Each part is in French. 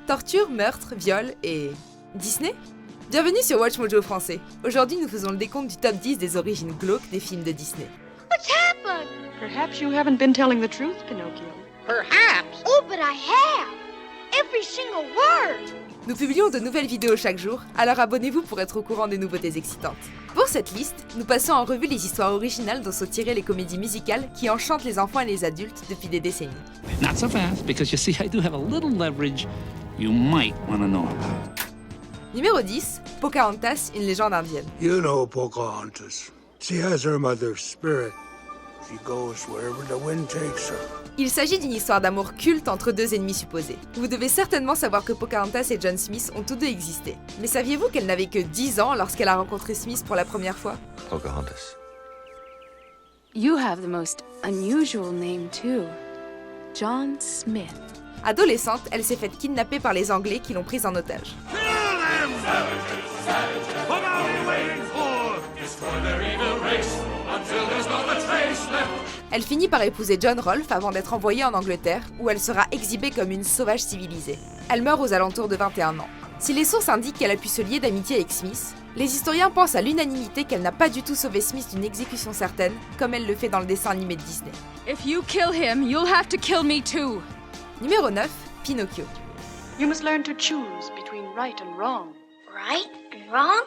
Torture, meurtre, viol et... Disney ? Bienvenue sur Watch Mojo français. Aujourd'hui, nous faisons le décompte du top 10 des origines glauques des films de Disney. What's happened? Perhaps you haven't been telling the truth, Pinocchio. Perhaps? Oh, but I have! Every single word! Nous publions de nouvelles vidéos chaque jour, alors abonnez-vous pour être au courant des nouveautés excitantes. Pour cette liste, nous passons en revue les histoires originales dont sont tirées les comédies musicales qui enchantent les enfants et les adultes depuis des décennies. Not so fast, because you see, I do have a little leverage you might want to know about. Numéro 10, Pocahontas, une légende indienne. You know Pocahontas. She has her mother's spirit. She goes wherever the wind takes her. Il s'agit d'une histoire d'amour culte entre deux ennemis supposés. Vous devez certainement savoir que Pocahontas et John Smith ont tous deux existé. Mais saviez-vous qu'elle n'avait que 10 ans lorsqu'elle a rencontré Smith pour la première fois ? Pocahontas. You have the most unusual name too. John Smith. Adolescente, elle s'est faite kidnapper par les Anglais qui l'ont prise en otage. Elle finit par épouser John Rolfe avant d'être envoyée en Angleterre, où elle sera exhibée comme une sauvage civilisée. Elle meurt aux alentours de 21 ans. Si les sources indiquent qu'elle a pu se lier d'amitié avec Smith, les historiens pensent à l'unanimité qu'elle n'a pas du tout sauvé Smith d'une exécution certaine, comme elle le fait dans le dessin animé de Disney. If you kill him, you'll have to kill me too. Numéro 9, Pinocchio. You must learn to choose between right and wrong. Right and wrong?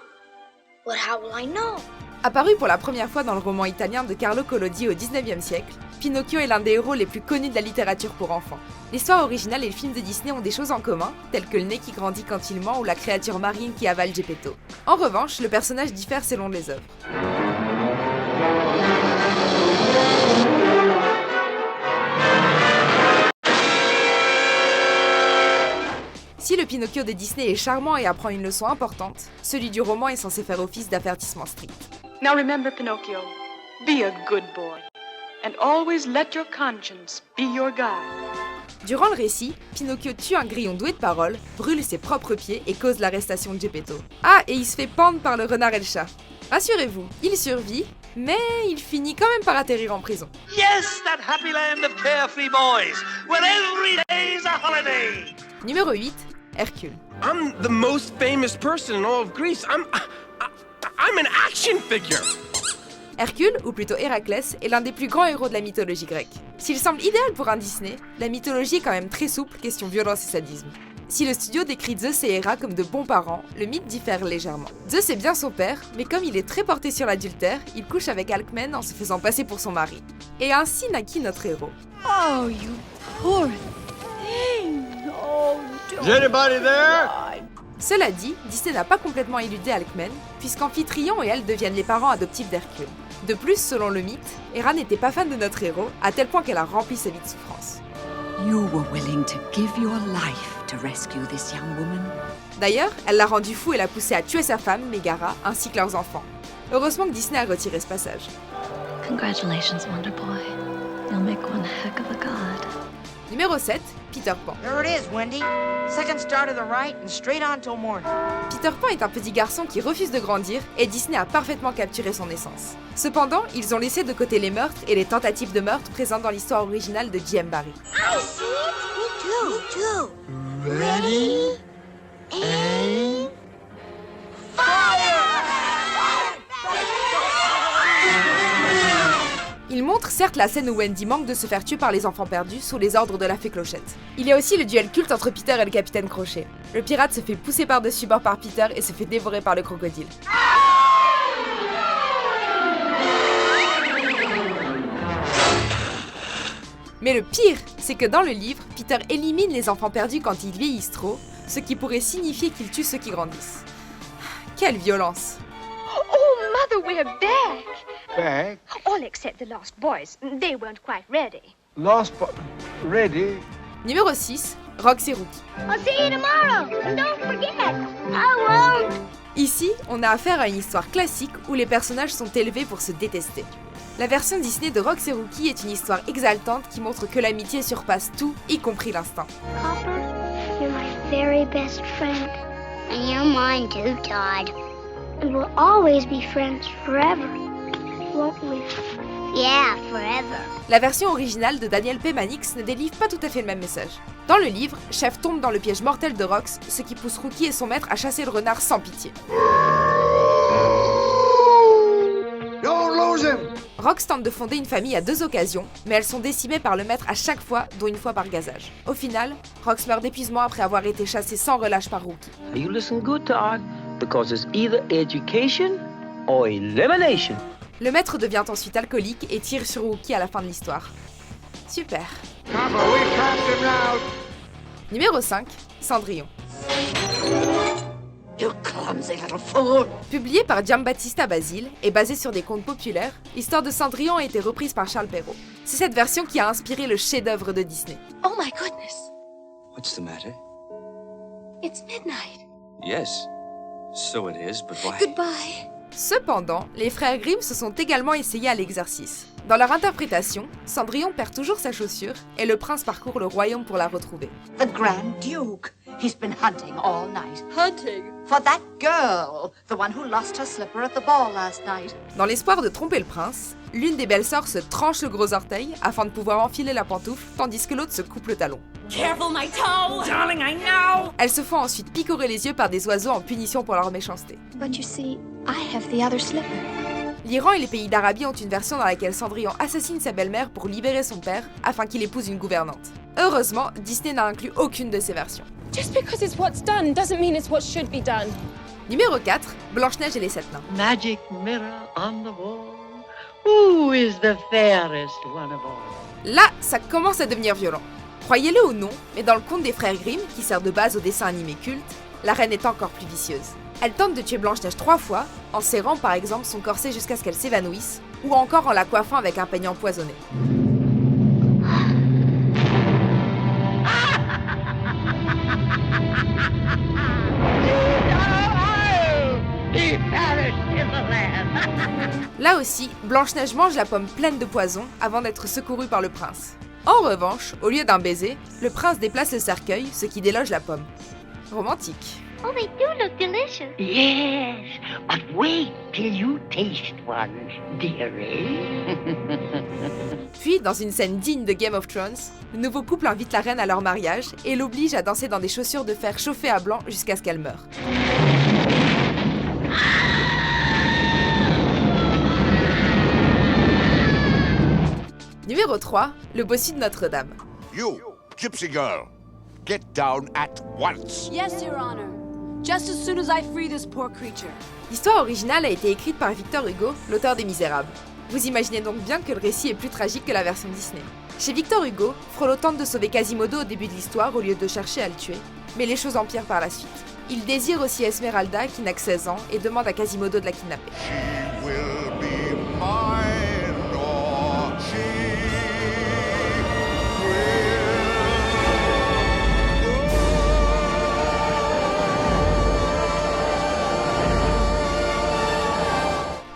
But how will I know? Apparu pour la première fois dans le roman italien de Carlo Collodi au XIXe siècle, Pinocchio est l'un des héros les plus connus de la littérature pour enfants. L'histoire originale et le film de Disney ont des choses en commun, telles que le nez qui grandit quand il ment ou la créature marine qui avale Geppetto. En revanche, le personnage diffère selon les œuvres. Si le Pinocchio de Disney est charmant et apprend une leçon importante, celui du roman est censé faire office d'avertissement strict. Now remember, Pinocchio, be a good boy. And always let your conscience be your guide. Durant le récit, Pinocchio tue un grillon doué de parole, brûle ses propres pieds et cause l'arrestation de Geppetto. Ah, et il se fait pendre par le renard et le chat. Rassurez-vous, il survit, mais il finit quand même par atterrir en prison. Yes, that happy land of carefree boys, where every day's a holiday. Numéro 8, Hercule. I'm the most famous person in all of Greece. I'm an action figure. Hercule, ou plutôt Héraclès, est l'un des plus grands héros de la mythologie grecque. S'il semble idéal pour un Disney, la mythologie est quand même très souple, question violence et sadisme. Si le studio décrit Zeus et Héra comme de bons parents, le mythe diffère légèrement. Zeus est bien son père, mais comme il est très porté sur l'adultère, il couche avec Alcmène en se faisant passer pour son mari. Et ainsi naquit notre héros. Oh, you poor thing. Oh, don't. Is anybody there? Cela dit, Disney n'a pas complètement éludé Alcmène, puisqu'Amphitryon et elle deviennent les parents adoptifs d'Hercule. De plus, selon le mythe, Héra n'était pas fan de notre héros, à tel point qu'elle a rempli sa vie de souffrance. You were willing to give your life to rescue this young woman. D'ailleurs, elle l'a rendu fou et l'a poussé à tuer sa femme, Mégara, ainsi que leurs enfants. Heureusement que Disney a retiré ce passage. Congratulations, Wonder Boy. You'll make one heck of a god. Numéro 7, Peter Pan. There it is, Wendy. Second star to the right and straight on till morning. Peter Pan est un petit garçon qui refuse de grandir et Disney a parfaitement capturé son essence. Cependant, ils ont laissé de côté les meurtres et les tentatives de meurtre présentes dans l'histoire originale de J.M. Barrie. I see it. Me too. Ready? Aim. Il montre certes la scène où Wendy manque de se faire tuer par les enfants perdus sous les ordres de la fée Clochette. Il y a aussi le duel culte entre Peter et le capitaine Crochet. Le pirate se fait pousser par-dessus bord par Peter et se fait dévorer par le crocodile. Mais le pire, c'est que dans le livre, Peter élimine les enfants perdus quand ils vieillissent trop, ce qui pourrait signifier qu'il tue ceux qui grandissent. Quelle violence! Oh, Mother, we're back! Back? All except the lost boys. They weren't quite ready. Lost ready? Numéro 6, Rox et Rookie. I'll see you tomorrow. And don't forget, I won't. Ici, on a affaire à une histoire classique où les personnages sont élevés pour se détester. La version Disney de Rox et Rookie est une histoire exaltante qui montre que l'amitié surpasse tout, y compris l'instinct. Papa, you're my very best friend. And you're mine too, Todd. And we'll always be friends forever, won't we? Yeah, forever. La version originale de Daniel P. Mannix ne délivre pas tout à fait le même message. Dans le livre, Chef tombe dans le piège mortel de Rox, ce qui pousse Rookie et son maître à chasser le renard sans pitié. Don't lose him! Rox tente de fonder une famille à 2 occasions, mais elles sont décimées par le maître à chaque fois, dont une fois par gazage. Au final, Rox meurt d'épuisement après avoir été chassée sans relâche par Rookie. You listen good, Todd, because it's either education or elimination. Le maître devient ensuite alcoolique et tire sur Rookie à la fin de l'histoire. Super. Numéro 5, Cendrillon. You clumsy little fool. Publié par Giambattista Basile et basé sur des contes populaires, l'histoire de Cendrillon a été reprise par Charles Perrault. C'est cette version qui a inspiré le chef-d'œuvre de Disney. Oh my goodness. What's the matter? It's midnight. Yes, so it is, but why? Goodbye. Cependant, les frères Grimm se sont également essayés à l'exercice. Dans leur interprétation, Cendrillon perd toujours sa chaussure et le prince parcourt le royaume pour la retrouver. The Grand Duke. He's been hunting all night. Hunting. For that girl. The one who lost her slipper at the ball last night. Dans l'espoir de tromper le prince, l'une des belles-sœurs se tranche le gros orteil afin de pouvoir enfiler la pantoufle, tandis que l'autre se coupe le talon. Careful, my toe! Darling, I know! Elles se font ensuite picorer les yeux par des oiseaux en punition pour leur méchanceté. But you see, I have the other slipper. L'Iran et les pays d'Arabie ont une version dans laquelle Cendrillon assassine sa belle-mère pour libérer son père afin qu'il épouse une gouvernante. Heureusement, Disney n'a inclus aucune de ces versions. Just because it's what's done doesn't mean it's what should be done. Numéro 4, Blanche-Neige et les 7 nains. Magic mirror on the wall. Who is the fairest one of all? Là, ça commence à devenir violent. Croyez-le ou non, mais dans le conte des frères Grimm, qui sert de base au dessin animé culte, la reine est encore plus vicieuse. Elle tente de tuer Blanche-Neige 3 fois, en serrant par exemple son corset jusqu'à ce qu'elle s'évanouisse, ou encore en la coiffant avec un peigne empoisonné. Là aussi, Blanche-Neige mange la pomme pleine de poison avant d'être secourue par le prince. En revanche, au lieu d'un baiser, le prince déplace le cercueil, ce qui déloge la pomme. Romantique. Oh, they do look delicious. Yes, but wait till you taste one, dearie. Puis, dans une scène digne de Game of Thrones, le nouveau couple invite la reine à leur mariage et l'oblige à danser dans des chaussures de fer chauffées à blanc jusqu'à ce qu'elle meure. Numéro 3, le bossu de Notre-Dame. You, gypsy girl, get down at once. Yes, Your Honor. Just as soon as I free this poor creature. L'histoire originale a été écrite par Victor Hugo, l'auteur des Misérables. Vous imaginez donc bien que le récit est plus tragique que la version Disney. Chez Victor Hugo, Frollo tente de sauver Quasimodo au début de l'histoire au lieu de chercher à le tuer, mais les choses empirent par la suite. Il désire aussi Esmeralda, qui n'a que 16 ans, et demande à Quasimodo de la kidnapper. She will be mine, or she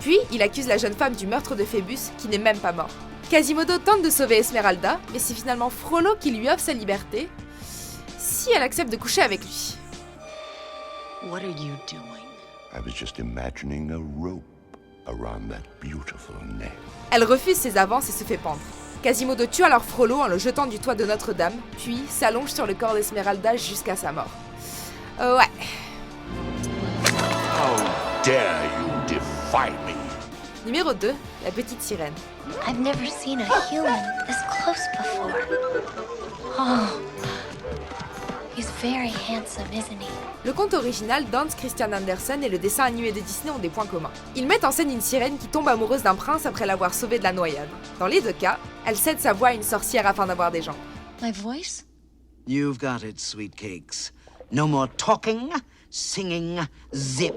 Puis, il accuse la jeune femme du meurtre de Phébus, qui n'est même pas mort. Quasimodo tente de sauver Esmeralda, mais c'est finalement Frollo qui lui offre sa liberté, si elle accepte de coucher avec lui. What are you doing? I was just imagining a rope around that beautiful neck. Elle refuse ses avances et se fait pendre. Quasimodo tue alors Frollo en le jetant du toit de Notre-Dame, puis s'allonge sur le corps d'Esmeralda jusqu'à sa mort. Ouais. How dare you defy me? Numéro 2, la petite sirène. I've never seen a human this close before. Oh, he's very handsome, isn't he? Le conte original d'Hans Christian Andersen et le dessin animé de Disney ont des points communs. Ils mettent en scène une sirène qui tombe amoureuse d'un prince après l'avoir sauvée de la noyade. Dans les deux cas, elle cède sa voix à une sorcière afin d'avoir des gens. My voice? You've got it, sweet cakes. No more talking, singing, zip.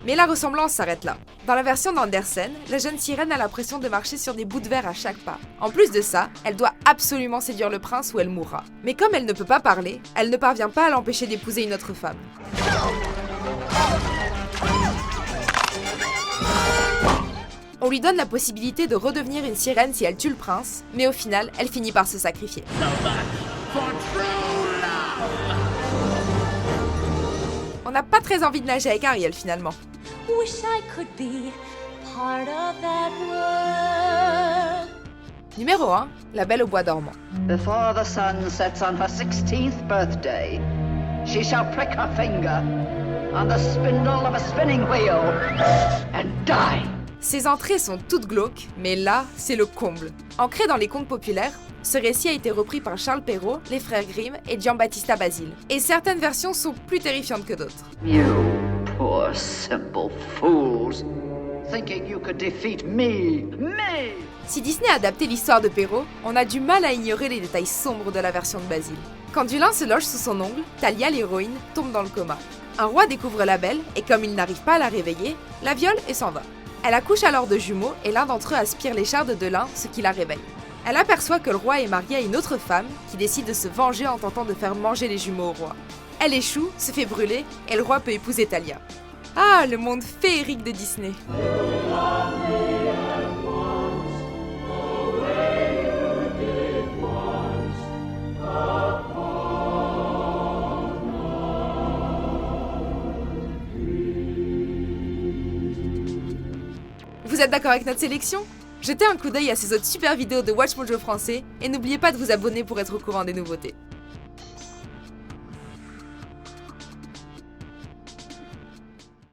Mais la ressemblance s'arrête là. Dans la version d'Andersen, la jeune sirène a l'impression de marcher sur des bouts de verre à chaque pas. En plus de ça, elle doit absolument séduire le prince ou elle mourra. Mais comme elle ne peut pas parler, elle ne parvient pas à l'empêcher d'épouser une autre femme. On lui donne la possibilité de redevenir une sirène si elle tue le prince, mais au final, elle finit par se sacrifier. On n'a pas très envie de nager avec Ariel finalement. Wish I could be part of that world. Numéro 1, La Belle au bois dormant. Before the sun sets on her 16th birthday, she shall prick her finger on the spindle of a spinning wheel and die. Ses entrées sont toutes glauques, mais là, c'est le comble. Ancré dans les contes populaires, ce récit a été repris par Charles Perrault, les frères Grimm et Giambattista Basile. Et certaines versions sont plus terrifiantes que d'autres. You poor simple fools, thinking you could defeat me. Si Disney a adapté l'histoire de Perrault, on a du mal à ignorer les détails sombres de la version de Basile. Quand Dulin se loge sous son ongle, Talia, l'héroïne, tombe dans le coma. Un roi découvre la belle et comme il n'arrive pas à la réveiller, la viole et s'en va. Elle accouche alors de jumeaux et l'un d'entre eux aspire les chars de Delin, ce qui la réveille. Elle aperçoit que le roi est marié à une autre femme qui décide de se venger en tentant de faire manger les jumeaux au roi. Elle échoue, se fait brûler et le roi peut épouser Talia. Ah, le monde féerique de Disney! Vous êtes d'accord avec notre sélection? Jetez un coup d'œil à ces autres super vidéos de WatchMojo français et n'oubliez pas de vous abonner pour être au courant des nouveautés.